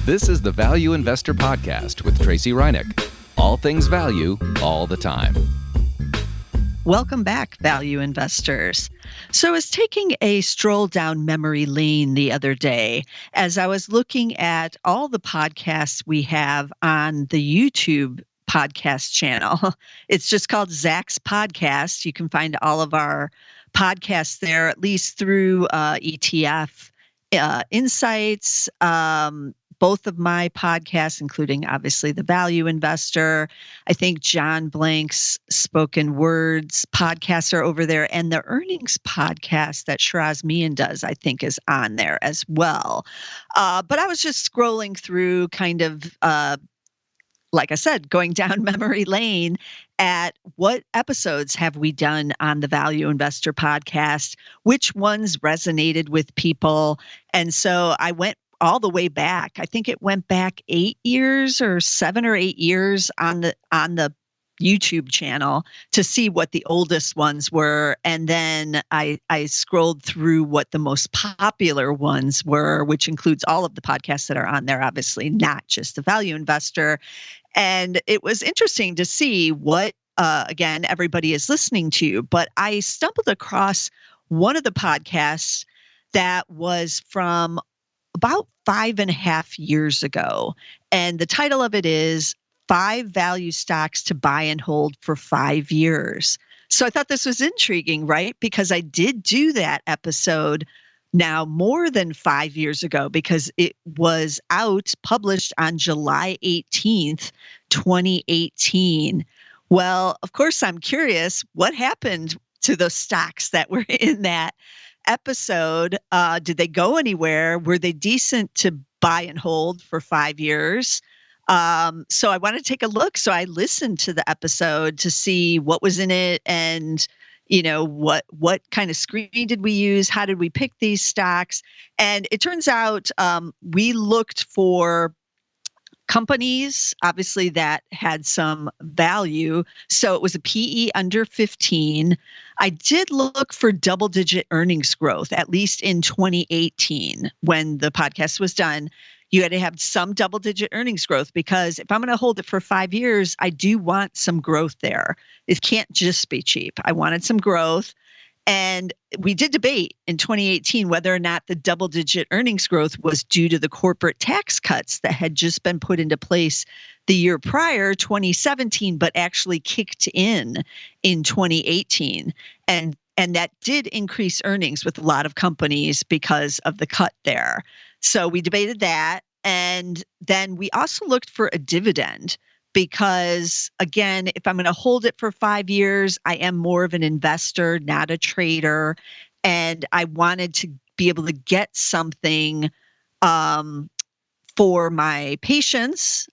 This is the Value Investor Podcast with Tracy Reinick. All things value, all the time. Welcome back, value investors. So I was taking a stroll down memory lane the other day as I was looking at all the podcasts we have on the YouTube podcast channel. It's just called Zach's Podcast. You can find all of our podcasts there, at least through ETF Insights, both of my podcasts, including obviously The Value Investor. I think John Blank's Spoken Words podcasts are over there, and the earnings podcast that Shiraz Mian does, I think, is on there as well. But I was just scrolling through kind of, like I said, going down memory lane at what episodes have we done on the Value Investor podcast, which ones resonated with people. And so I went all the way back. I think it went back 8 years or 7 or 8 years on the YouTube channel to see what the oldest ones were. And then I scrolled through what the most popular ones were, which includes all of the podcasts that are on there, obviously, not just the Value Investor. And it was interesting to see what, again, everybody is listening to. But I stumbled across one of the podcasts that was from about 5.5 years ago. And the title of it is 5 Value Stocks to Buy and Hold for 5 Years. So I thought this was intriguing, right? Because I did do that episode now more than 5 years ago, because it was published on July 18th, 2018. Well, of course, I'm curious what happened to those stocks that were in that episode. Did they go anywhere? Were they decent to buy and hold for 5 years? So I want to take a look. So I listened to the episode to see what was in it and, what kind of screening did we use? How did we pick these stocks? And it turns out we looked for companies, obviously, that had some value. So it was a PE under 15. I did look for double-digit earnings growth, at least in 2018 when the podcast was done. You had to have some double-digit earnings growth, because if I'm going to hold it for 5 years, I do want some growth there. It can't just be cheap. I wanted some growth. And we did debate in 2018 whether or not the double-digit earnings growth was due to the corporate tax cuts that had just been put into place the year prior, 2017, but actually kicked in 2018. And that did increase earnings with a lot of companies because of the cut there. So we debated that. And then we also looked for a dividend, because, again, if I'm going to hold it for 5 years, I am more of an investor, not a trader. And I wanted to be able to get something for my patients,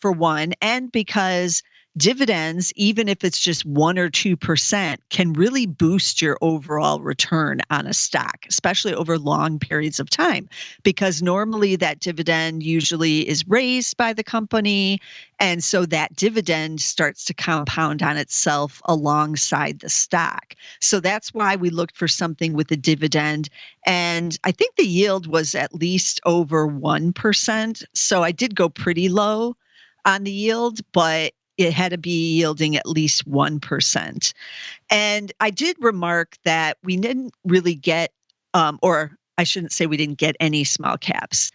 for one, and because dividends, even if it's just 1 or 2%, can really boost your overall return on a stock, especially over long periods of time, because normally that dividend usually is raised by the company. And so that dividend starts to compound on itself alongside the stock. So that's why we looked for something with a dividend. And I think the yield was at least over 1%. So I did go pretty low on the yield, but it had to be yielding at least 1%. And I did remark that we didn't really get, or I shouldn't say we didn't get any small caps.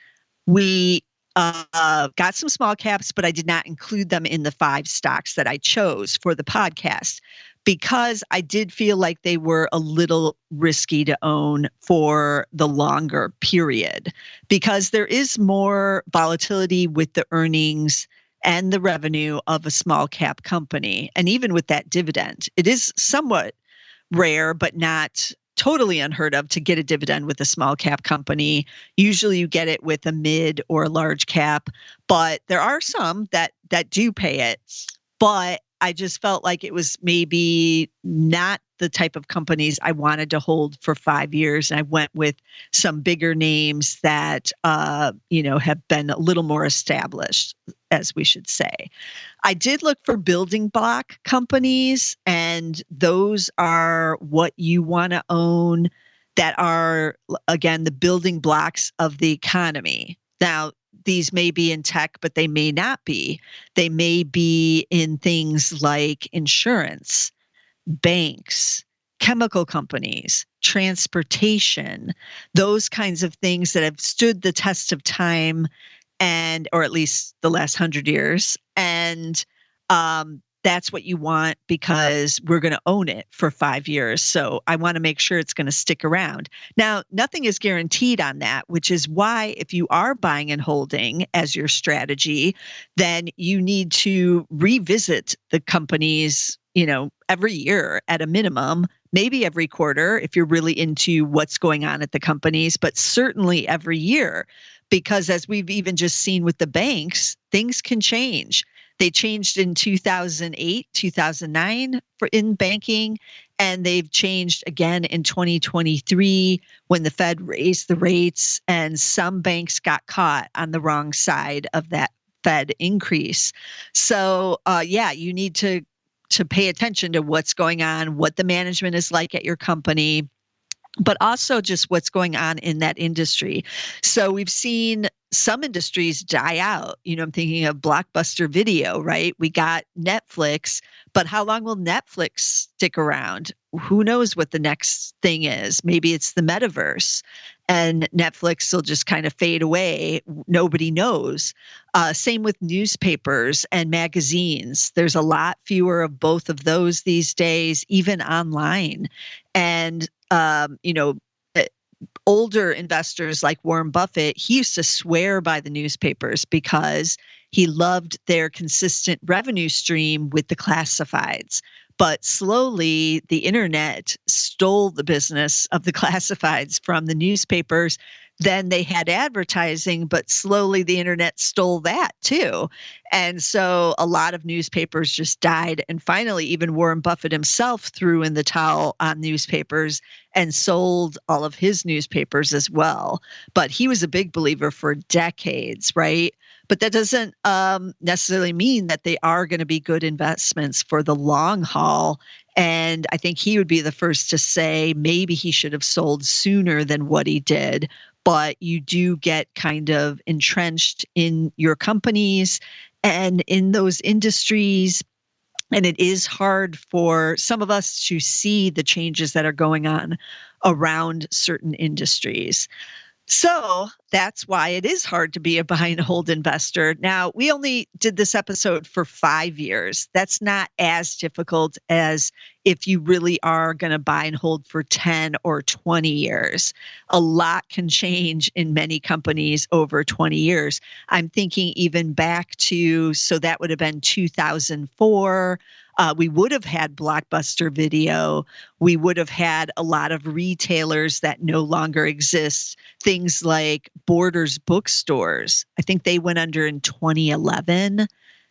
We got some small caps, but I did not include them in the 5 stocks that I chose for the podcast, because I did feel like they were a little risky to own for the longer period, because there is more volatility with the earnings and the revenue of a small cap company. And even with that dividend, it is somewhat rare, but not totally unheard of to get a dividend with a small cap company. Usually you get it with a mid or a large cap, but there are some that do pay it. But I just felt like it was maybe not the type of companies I wanted to hold for 5 years. And I went with some bigger names that, have been a little more established, as we should say. I did look for building block companies, and those are what you want to own that are, again, the building blocks of the economy. Now, these may be in tech, but they may not be. They may be in things like insurance, banks, chemical companies, transportation, those kinds of things that have stood the test of time, and or at least the last 100 years. And that's what you want, because we're going to own it for 5 years. So I want to make sure it's going to stick around. Now, nothing is guaranteed on that, which is why if you are buying and holding as your strategy, then you need to revisit the companies, every year at a minimum, maybe every quarter if you're really into what's going on at the companies, but certainly every year. Because as we've even just seen with the banks, things can change. They changed in 2008, 2009 in banking, and they've changed again in 2023 when the Fed raised the rates, and some banks got caught on the wrong side of that Fed increase. So you need to pay attention to what's going on, what the management is like at your company, but also just what's going on in that industry. So we've seen some industries die out. I'm thinking of Blockbuster Video, right? We got Netflix, but how long will Netflix stick around? Who knows what the next thing is? Maybe it's the metaverse, and Netflix will just kind of fade away. Nobody knows. Same with newspapers and magazines. There's a lot fewer of both of those these days, even online. And older investors like Warren Buffett, he used to swear by the newspapers because he loved their consistent revenue stream with the classifieds. But slowly, the internet stole the business of the classifieds from the newspapers. Then they had advertising, but slowly the internet stole that too. And so a lot of newspapers just died. And finally, even Warren Buffett himself threw in the towel on newspapers and sold all of his newspapers as well. But he was a big believer for decades, right? But that doesn't necessarily mean that they are going to be good investments for the long haul. And I think he would be the first to say maybe he should have sold sooner than what he did. But you do get kind of entrenched in your companies and in those industries. And it is hard for some of us to see the changes that are going on around certain industries. So that's why it is hard to be a buy and hold investor. Now, we only did this episode for 5 years. That's not as difficult as if you really are going to buy and hold for 10 or 20 years. A lot can change in many companies over 20 years. I'm thinking even back to, so that would have been 2004. We would have had Blockbuster Video. We would have had a lot of retailers that no longer exist. Things like Borders bookstores. I think they went under in 2011.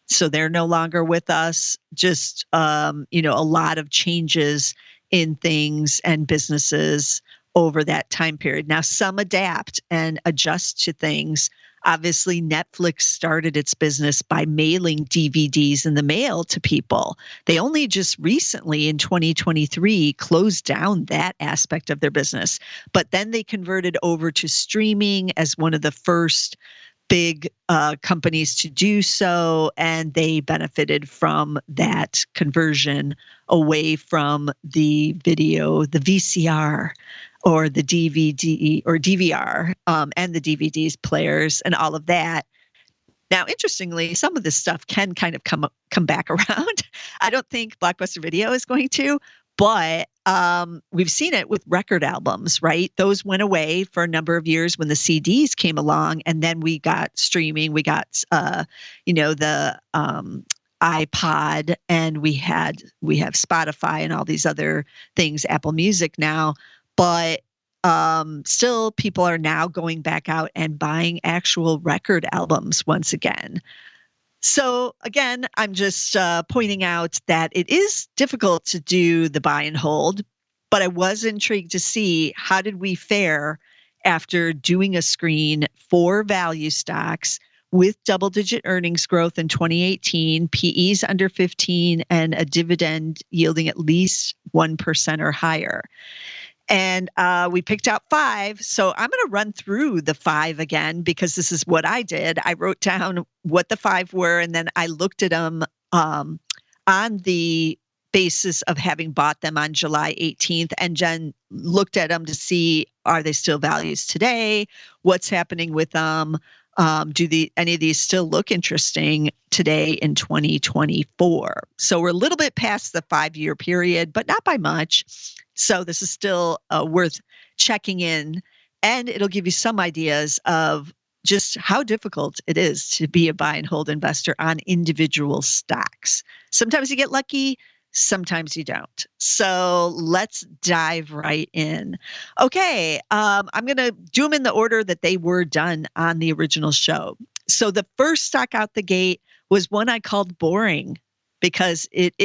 So they're no longer with us. Just, a lot of changes in things and businesses over that time period. Now, some adapt and adjust to things. Obviously, Netflix started its business by mailing DVDs in the mail to people. They only just recently in 2023 closed down that aspect of their business. But then they converted over to streaming as one of the first big companies to do so. And they benefited from that conversion away from the video, the VCR, or the DVD or DVR, and the DVDs players and all of that. Now, interestingly, some of this stuff can kind of come back around. I don't think Blockbuster Video is going to, but we've seen it with record albums, right? Those went away for a number of years when the CDs came along, and then we got streaming. We got, the iPod, and we have Spotify and all these other things, Apple Music now. But still, people are now going back out and buying actual record albums once again. So again, I'm just pointing out that it is difficult to do the buy and hold, but I was intrigued to see how did we fare after doing a screen for value stocks with double-digit earnings growth in 2018, PEs under 15, and a dividend yielding at least 1% or higher. And we picked out 5. So I'm going to run through the 5 again because this is what I did. I wrote down what the 5 were, and then I looked at them on the basis of having bought them on July 18th, and Jen looked at them to see, are they still values today? What's happening with them? Do any of these still look interesting today in 2024? So we're a little bit past the 5-year period, but not by much. So this is still worth checking in, and it'll give you some ideas of just how difficult it is to be a buy and hold investor on individual stocks. Sometimes you get lucky, sometimes you don't. So let's dive right in. Okay, I'm going to do them in the order that they were done on the original show. So the first stock out the gate was one I called boring because it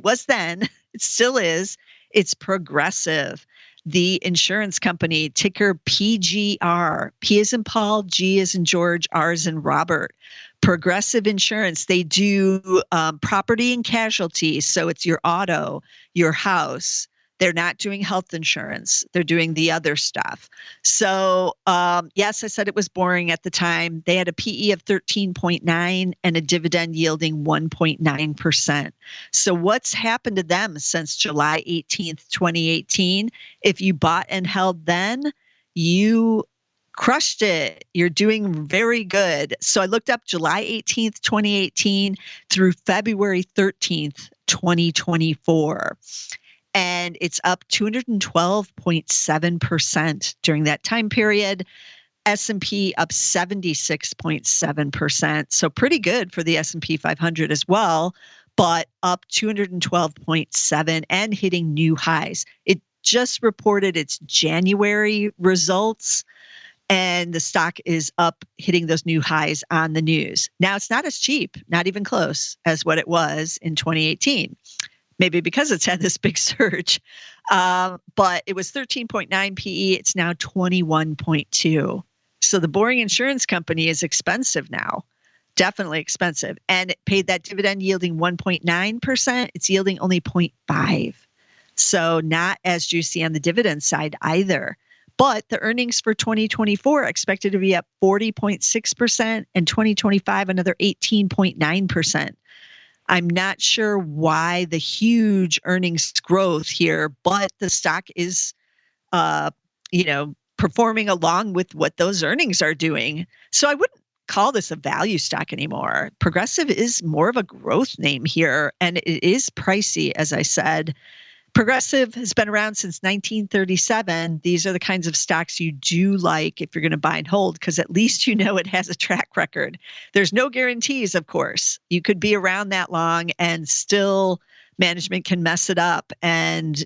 was then, it still is, it's Progressive, the insurance company, ticker PGR. P as in Paul, G as in George, R as in Robert. Progressive Insurance, they do property and casualty. So it's your auto, your house. They're not doing health insurance. They're doing the other stuff. So yes, I said it was boring at the time. They had a PE of 13.9 and a dividend yielding 1.9%. So what's happened to them since July 18th, 2018? If you bought and held then, you crushed it. You're doing very good. So I looked up July 18th, 2018 through February 13th, 2024. And it's up 212.7% during that time period. S&P up 76.7%. So pretty good for the S&P 500 as well, but up 212.7 and hitting new highs. It just reported its January results, and the stock is up, hitting those new highs on the news. Now, it's not as cheap, not even close, as what it was in 2018. Maybe because it's had this big surge. But it was 13.9 PE. It's now 21.2. So the boring insurance company is expensive now, definitely expensive. And it paid that dividend yielding 1.9%. It's yielding only 0.5. So not as juicy on the dividend side either. But the earnings for 2024 are expected to be up 40.6%, and 2025 another 18.9%. I'm not sure why the huge earnings growth here, but the stock is, performing along with what those earnings are doing. So I wouldn't call this a value stock anymore. Progressive is more of a growth name here, and it is pricey, as I said. Progressive has been around since 1937. These are the kinds of stocks you do like if you're going to buy and hold, because at least you know it has a track record. There's no guarantees, of course. You could be around that long and still management can mess it up, and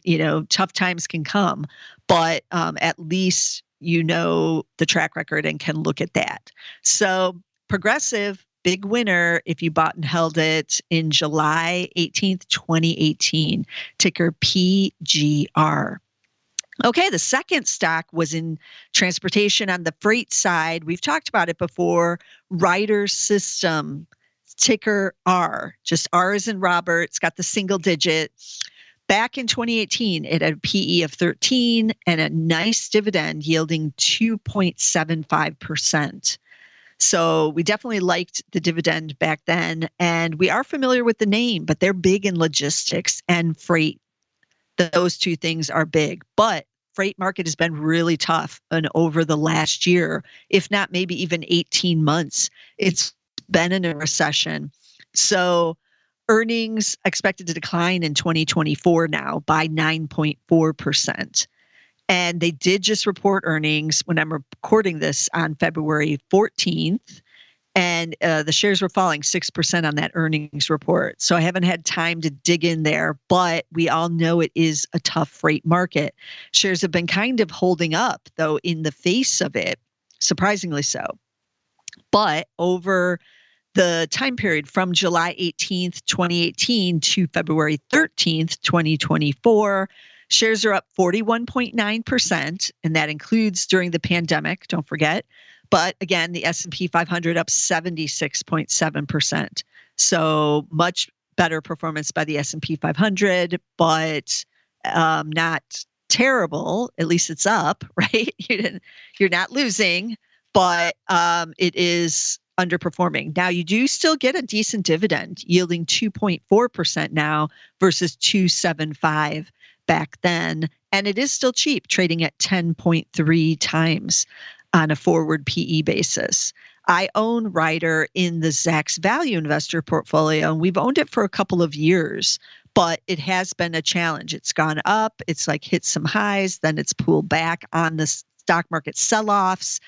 tough times can come. But at least you know the track record and can look at that. So Progressive, big winner if you bought and held it in July 18th, 2018, ticker PGR. Okay, the second stock was in transportation on the freight side. We've talked about it before. Ryder System, ticker R, just R as in Robert. It's got the single digit. Back in 2018, it had a PE of 13 and a nice dividend yielding 2.75%. So we definitely liked the dividend back then, and we are familiar with the name, but they're big in logistics and freight. Those two things are big, but freight market has been really tough and over the last year, if not maybe even 18 months. It's been in a recession. So earnings expected to decline in 2024 now by 9.4%. And they did just report earnings when I'm recording this on February 14th. And the shares were falling 6% on that earnings report. So I haven't had time to dig in there, but we all know it is a tough freight market. Shares have been kind of holding up, though, in the face of it, surprisingly so. But over the time period from July 18th, 2018 to February 13th, 2024, shares are up 41.9%, and that includes during the pandemic, don't forget. But again, the S&P 500 up 76.7%. So much better performance by the S&P 500, but not terrible. At least it's up, right? You're not losing, but it is underperforming. Now you do still get a decent dividend, yielding 2.4% now versus 2.75 back then, and it is still cheap, trading at 10.3 times on a forward PE basis. I own Ryder in the Zacks Value Investor portfolio, and we've owned it for a couple of years, but it has been a challenge. It's gone up, it's like hit some highs, then it's pulled back on the stock market sell-offs,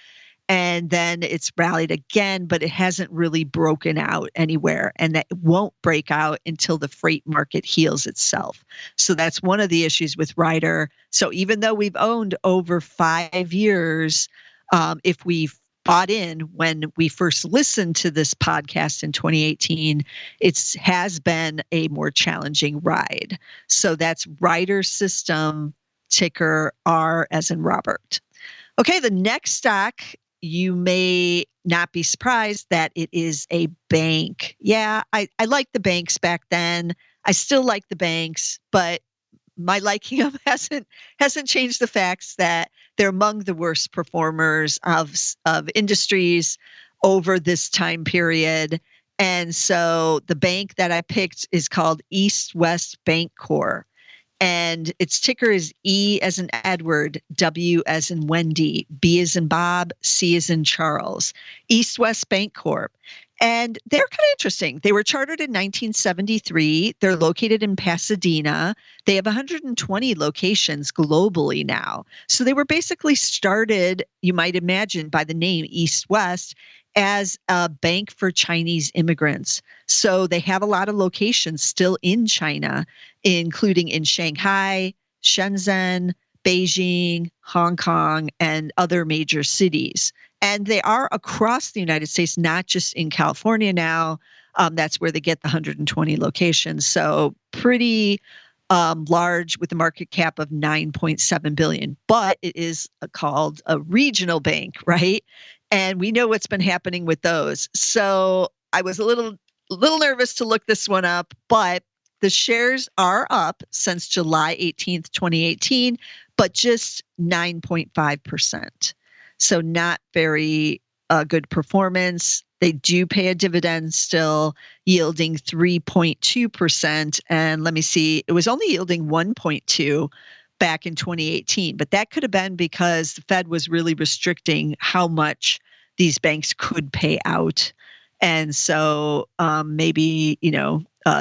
and then it's rallied again, but it hasn't really broken out anywhere, and that won't break out until the freight market heals itself. So that's one of the issues with Ryder. So even though we've owned over 5 years, if we've bought in when we first listened to this podcast in 2018, it has been a more challenging ride. So that's Ryder System, ticker R as in Robert. Okay, the next stock, you may not be surprised that it is a bank. Yeah, I liked the banks back then. I still like the banks, but my liking of hasn't changed the facts that they're among the worst performers of industries over this time period. And so the bank that I picked is called East West Bancorp. And its ticker is E as in Edward, W as in Wendy, B as in Bob, C as in Charles. East West Bancorp. And they're kind of interesting. They were chartered in 1973. They're located in Pasadena. They have 120 locations globally now. So they were basically started, you might imagine, by the name East West as a bank for Chinese immigrants. So they have a lot of locations still in China, including in Shanghai, Shenzhen, Beijing, Hong Kong, and other major cities. And they are across the United States, not just in California now. That's where they get the 120 locations. So pretty large with a market cap of $9.7 billion. But it is called a regional bank, right? And we know what's been happening with those. So I was a little nervous to look this one up, but the shares are up since July 18th, 2018, but just 9.5%. So not very good performance. They do pay a dividend still, yielding 3.2%. And let me see, it was only yielding 1.2 back in 2018, but that could have been because the Fed was really restricting how much these banks could pay out. And so maybe,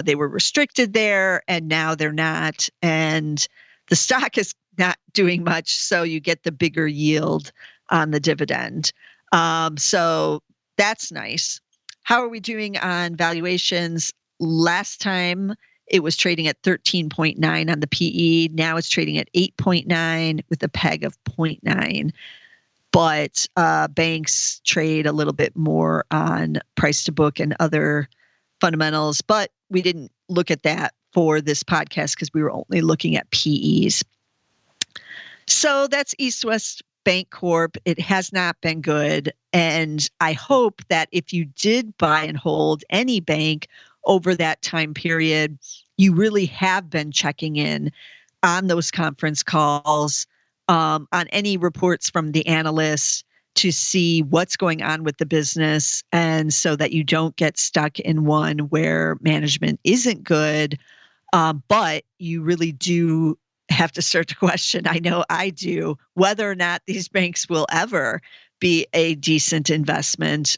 they were restricted there and now they're not. And the stock is not doing much. So you get the bigger yield on the dividend. So that's nice. How are we doing on valuations? Last time it was trading at 13.9 on the PE. Now it's trading at 8.9 with a PEG of 0.9. But banks trade a little bit more on price to book and other fundamentals. But we didn't look at that for this podcast because we were only looking at PEs. So that's East West Bancorp. It has not been good. And I hope that if you did buy and hold any bank over that time period, you really have been checking in on those conference calls, on any reports from the analysts to see what's going on with the business. And so that you don't get stuck in one where management isn't good, but you really do have to start to question, I know I do, whether or not these banks will ever be a decent investment,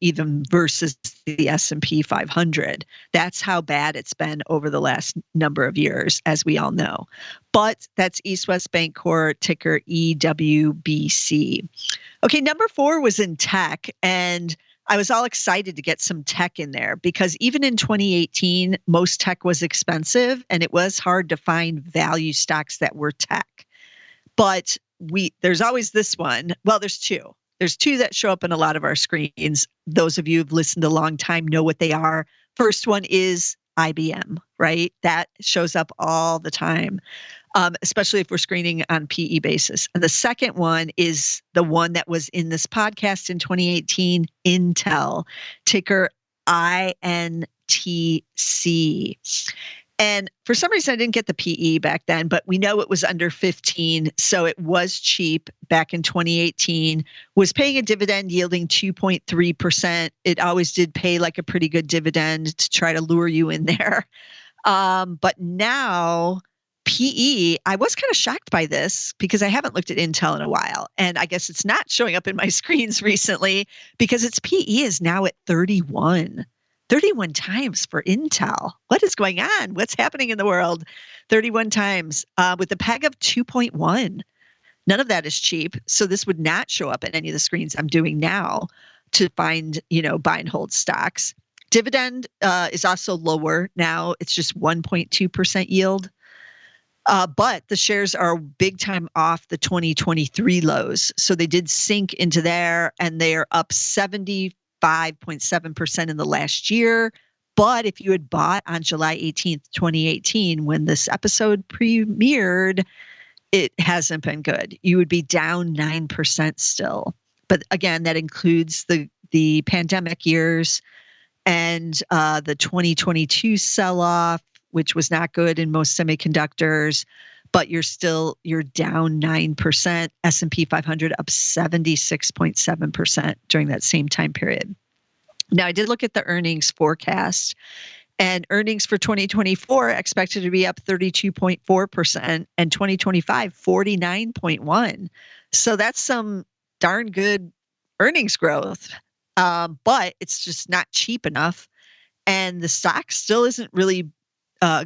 even versus the S&P 500. That's how bad it's been over the last number of years, as we all know. But that's East West Bancorp, ticker EWBC. Okay, number 4 was in tech, and I was all excited to get some tech in there because even in 2018, most tech was expensive and it was hard to find value stocks that were tech. But there's always this one. Well, there's two. There's two that show up in a lot of our screens. Those of you who've listened a long time know what they are. First one is IBM, right? That shows up all the time, especially if we're screening on PE basis. And the second one is the one that was in this podcast in 2018, Intel, ticker INTC. And for some reason, I didn't get the PE back then, but we know it was under 15. So it was cheap back in 2018, was paying a dividend yielding 2.3%. It always did pay like a pretty good dividend to try to lure you in there. But now PE, I was kind of shocked by this because I haven't looked at Intel in a while. And I guess it's not showing up in my screens recently because its PE is now at 31. 31 times for Intel. What is going on? What's happening in the world? 31 times with a PEG of 2.1. None of that is cheap. So this would not show up in any of the screens I'm doing now to find, buy and hold stocks. Dividend is also lower now. It's just 1.2% yield. But the shares are big time off the 2023 lows. So they did sink into there and they are up 75.7% in the last year. But if you had bought on July 18th, 2018, when this episode premiered, it hasn't been good. You would be down 9% still. But again, that includes the pandemic years and the 2022 sell-off, which was not good in most semiconductors, but you're down 9%, S&P 500 up 76.7% during that same time period. Now, I did look at the earnings forecast, and earnings for 2024 expected to be up 32.4%, and 2025, 49.1%. So that's some darn good earnings growth, but it's just not cheap enough, and the stock still isn't really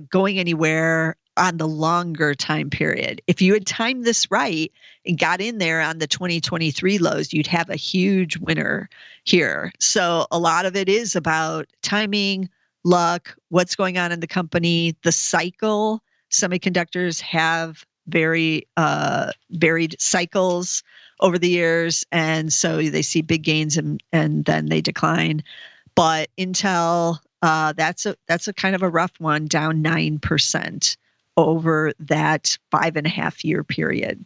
going anywhere on the longer time period. If you had timed this right and got in there on the 2023 lows, you'd have a huge winner here. So a lot of it is about timing, luck, what's going on in the company, the cycle. Semiconductors have very varied cycles over the years, and so they see big gains and then they decline. But Intel, that's a kind of a rough one, down 9% over that 5.5-year period.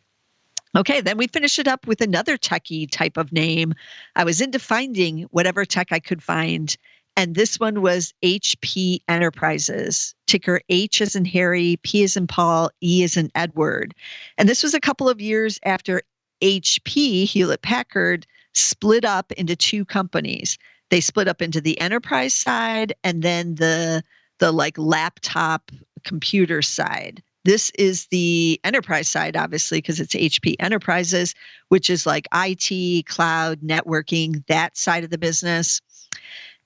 Okay, then we finish it up with another techie type of name. I was into finding whatever tech I could find, and this one was HP Enterprises, ticker H as in Harry, P as in Paul, E as in Edward. And this was a couple of years after HP, Hewlett-Packard, split up into two companies. They split up into the enterprise side and then the like laptop computer side. This is the enterprise side, obviously, because it's HP Enterprises, which is like IT, cloud, networking, that side of the business.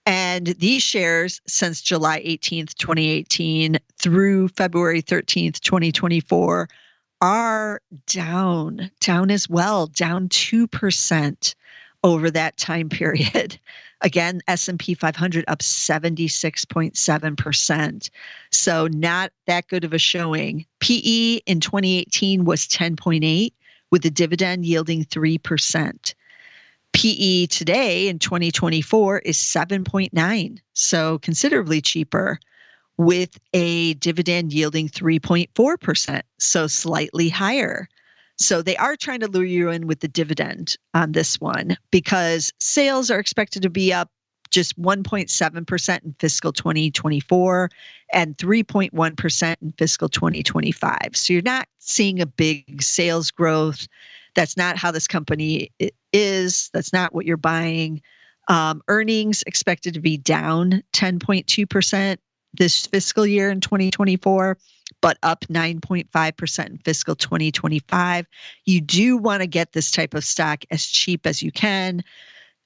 And these shares since July 18th, 2018 through February 13th, 2024 are down as well, down 2% over that time period. Again, S&P 500 up 76.7%. So not that good of a showing. PE in 2018 was 10.8 with a dividend yielding 3%. PE today in 2024 is 7.9, so considerably cheaper with a dividend yielding 3.4%, so slightly higher. So they are trying to lure you in with the dividend on this one because sales are expected to be up just 1.7% in fiscal 2024 and 3.1% in fiscal 2025. So you're not seeing a big sales growth. That's not how this company is. That's not what you're buying. Earnings expected to be down 10.2% this fiscal year in 2024, but up 9.5% in fiscal 2025. You do want to get this type of stock as cheap as you can.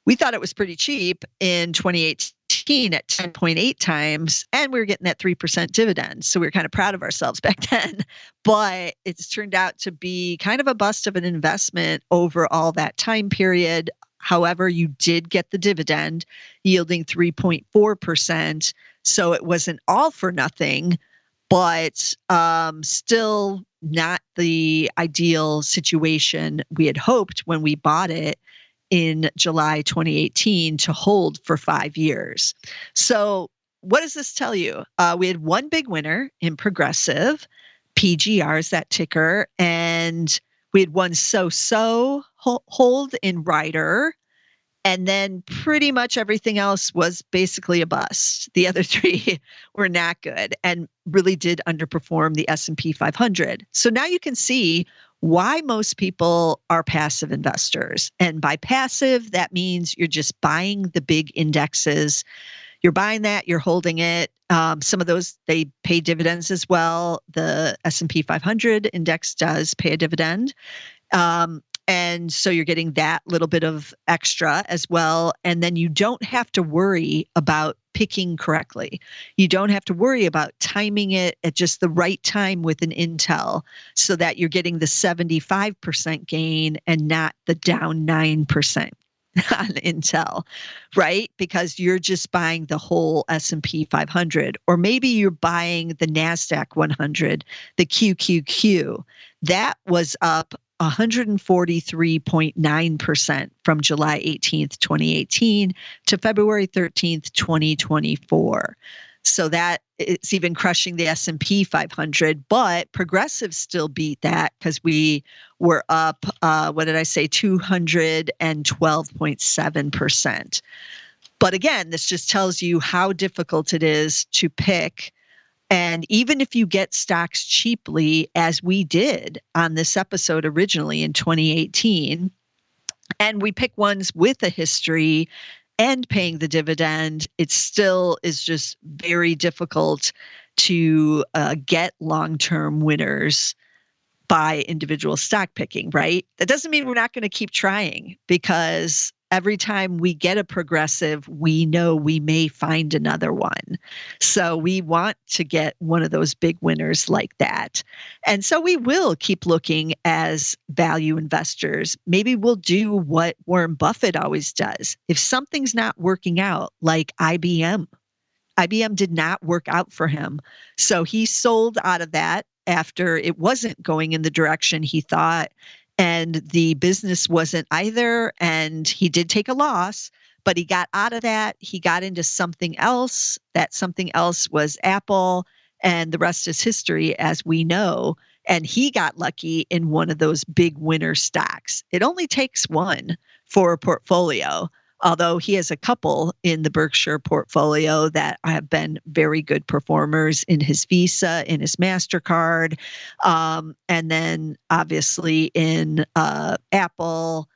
We thought it was pretty cheap in 2018 at 10.8 times, and we were getting that 3% dividend. So we were kind of proud of ourselves back then. But it's turned out to be kind of a bust of an investment over all that time period. However, you did get the dividend yielding 3.4%. So it wasn't all for nothing, but still not the ideal situation we had hoped when we bought it in July 2018 to hold for 5 years. So what does this tell you? We had one big winner in Progressive, PGR is that ticker, and we had one so-so hold in Ryder, And then pretty much everything else was basically a bust. The other three were not good and really did underperform the S&P 500. So now you can see why most people are passive investors. And by passive, that means you're just buying the big indexes. You're buying that, you're holding it. Some of those, they pay dividends as well. The S&P 500 index does pay a dividend. And so you're getting that little bit of extra as well. And then you don't have to worry about picking correctly. You don't have to worry about timing it at just the right time with an Intel so that you're getting the 75% gain and not the down 9% on Intel, right? Because you're just buying the whole S&P 500, or maybe you're buying the NASDAQ 100, the QQQ. That was up 143.9% from July 18th, 2018 to February 13th, 2024. So that it's even crushing the S&P 500, but Progressive still beat that because we were up, 212.7%. But again, this just tells you how difficult it is to pick. And even if you get stocks cheaply, as we did on this episode originally in 2018, and we pick ones with a history and paying the dividend, it still is just very difficult to get long-term winners by individual stock picking, right? That doesn't mean we're not going to keep trying, because every time we get a Progressive, we know we may find another one. So we want to get one of those big winners like that. And so we will keep looking as value investors. Maybe we'll do what Warren Buffett always does. If something's not working out, like IBM did not work out for him. So he sold out of that after it wasn't going in the direction he thought, and the business wasn't either, and he did take a loss, but he got out of that. He got into something else. That something else was Apple, and the rest is history, as we know. And he got lucky in one of those big winner stocks. It only takes one for a portfolio, although he has a couple in the Berkshire portfolio that have been very good performers in his Visa, in his MasterCard, and then obviously in Apple.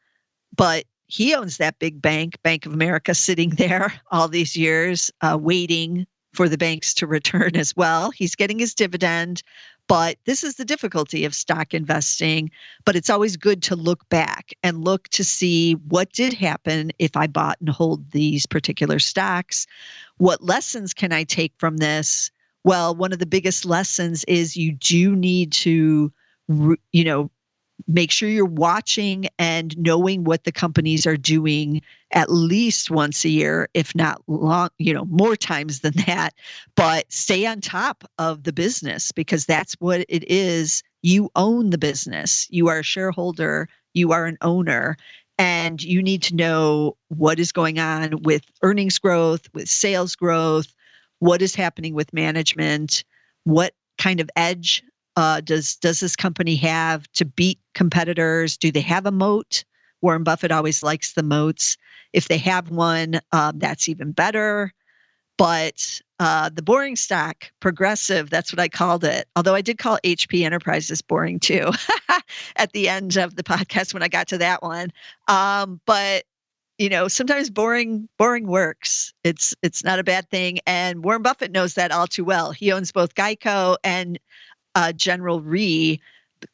But he owns that big bank, Bank of America, sitting there all these years, waiting for the banks to return as well. He's getting his dividend. But this is the difficulty of stock investing. But it's always good to look back and look to see what did happen if I bought and hold these particular stocks. What lessons can I take from this? Well, one of the biggest lessons is you do need to, make sure you're watching and knowing what the companies are doing at least once a year, if not long, more times than that. But stay on top of the business, because that's what it is. You own the business. You are a shareholder. You are an owner. And you need to know what is going on with earnings growth, with sales growth, what is happening with management, what kind of edge does this company have to beat competitors? Do they have a moat? Warren Buffett always likes the moats. If they have one, that's even better. But the boring stock, Progressive, that's what I called it. Although I did call HP Enterprises boring too at the end of the podcast when I got to that one. But sometimes boring works. It's not a bad thing. And Warren Buffett knows that all too well. He owns both Geico and General Re,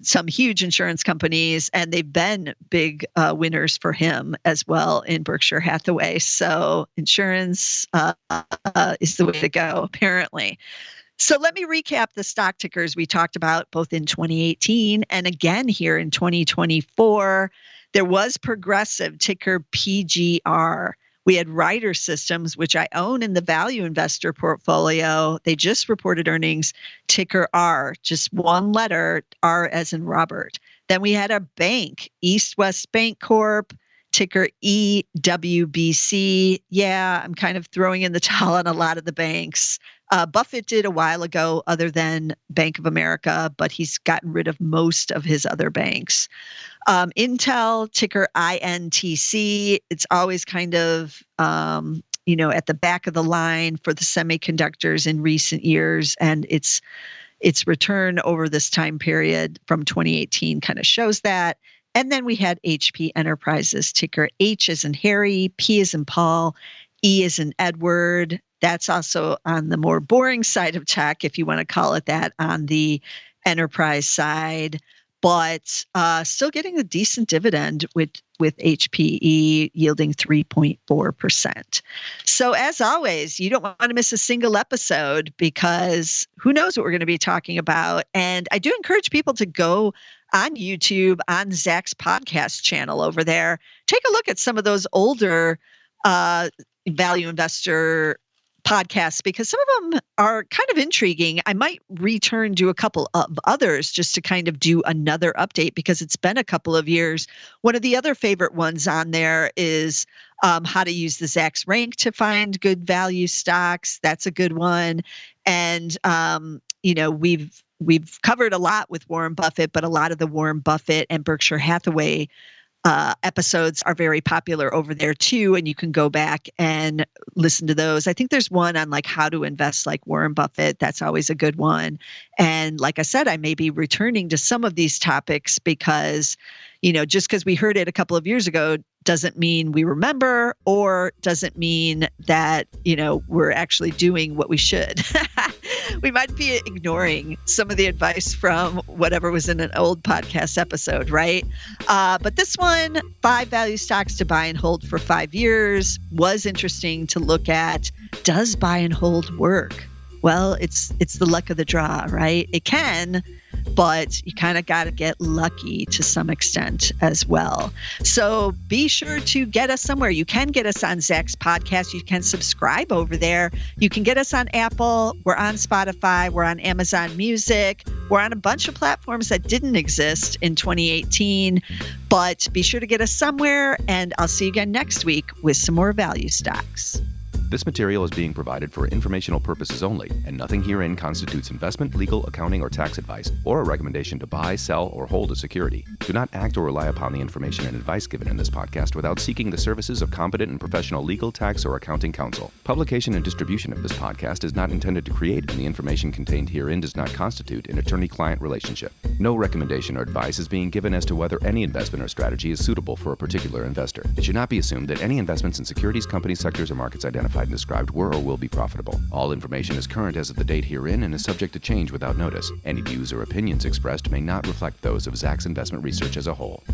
some huge insurance companies, and they've been big winners for him as well in Berkshire Hathaway. So insurance is the way to go, apparently. So let me recap the stock tickers we talked about both in 2018 and again here in 2024. There was Progressive, ticker PGR. We had Ryder Systems, which I own in the value investor portfolio. They just reported earnings, ticker R, just one letter, R as in Robert. Then we had a bank, East West Bank Corp, ticker EWBC. Yeah, I'm kind of throwing in the towel on a lot of the banks. Buffett did a while ago, other than Bank of America, but he's gotten rid of most of his other banks. Intel, ticker INTC. It's always kind of, at the back of the line for the semiconductors in recent years. And its return over this time period from 2018 kind of shows that. And then we had HP Enterprises, ticker H as in Harry, P as in Paul, E as in Edward. That's also on the more boring side of tech, if you want to call it that, on the enterprise side, but still getting a decent dividend with HPE yielding 3.4%. So as always, you don't want to miss a single episode because who knows what we're going to be talking about. And I do encourage people to go on YouTube, on Zach's podcast channel over there. Take a look at some of those older value investor podcasts because some of them are kind of intriguing. I might return to a couple of others just to kind of do another update because it's been a couple of years. One of the other favorite ones on there is how to use the Zacks rank to find good value stocks. That's a good one. And, we've covered a lot with Warren Buffett, but a lot of the Warren Buffett and Berkshire Hathaway episodes are very popular over there too. And you can go back and listen to those. I think there's one on like how to invest like Warren Buffett. That's always a good one. And like I said, I may be returning to some of these topics because, just because we heard it a couple of years ago doesn't mean we remember or doesn't mean that, we're actually doing what we should. We might be ignoring some of the advice from whatever was in an old podcast episode, right? But this one, 5 value stocks to buy and hold for 5 years, was interesting to look at. Does buy and hold work? Well, it's the luck of the draw, right? It can, but you kind of got to get lucky to some extent as well. So be sure to get us somewhere. You can get us on Zach's podcast. You can subscribe over there. You can get us on Apple. We're on Spotify. We're on Amazon Music. We're on a bunch of platforms that didn't exist in 2018, but be sure to get us somewhere. And I'll see you again next week with some more value stocks. This material is being provided for informational purposes only, and nothing herein constitutes investment, legal, accounting, or tax advice, or a recommendation to buy, sell, or hold a security. Do not act or rely upon the information and advice given in this podcast without seeking the services of competent and professional legal, tax, or accounting counsel. Publication and distribution of this podcast is not intended to create, and the information contained herein does not constitute an attorney-client relationship. No recommendation or advice is being given as to whether any investment or strategy is suitable for a particular investor. It should not be assumed that any investments in securities, companies, sectors, or markets identified and described were or will be profitable. All information is current as of the date herein and is subject to change without notice. Any views or opinions expressed may not reflect those of Zacks Investment Research as a whole.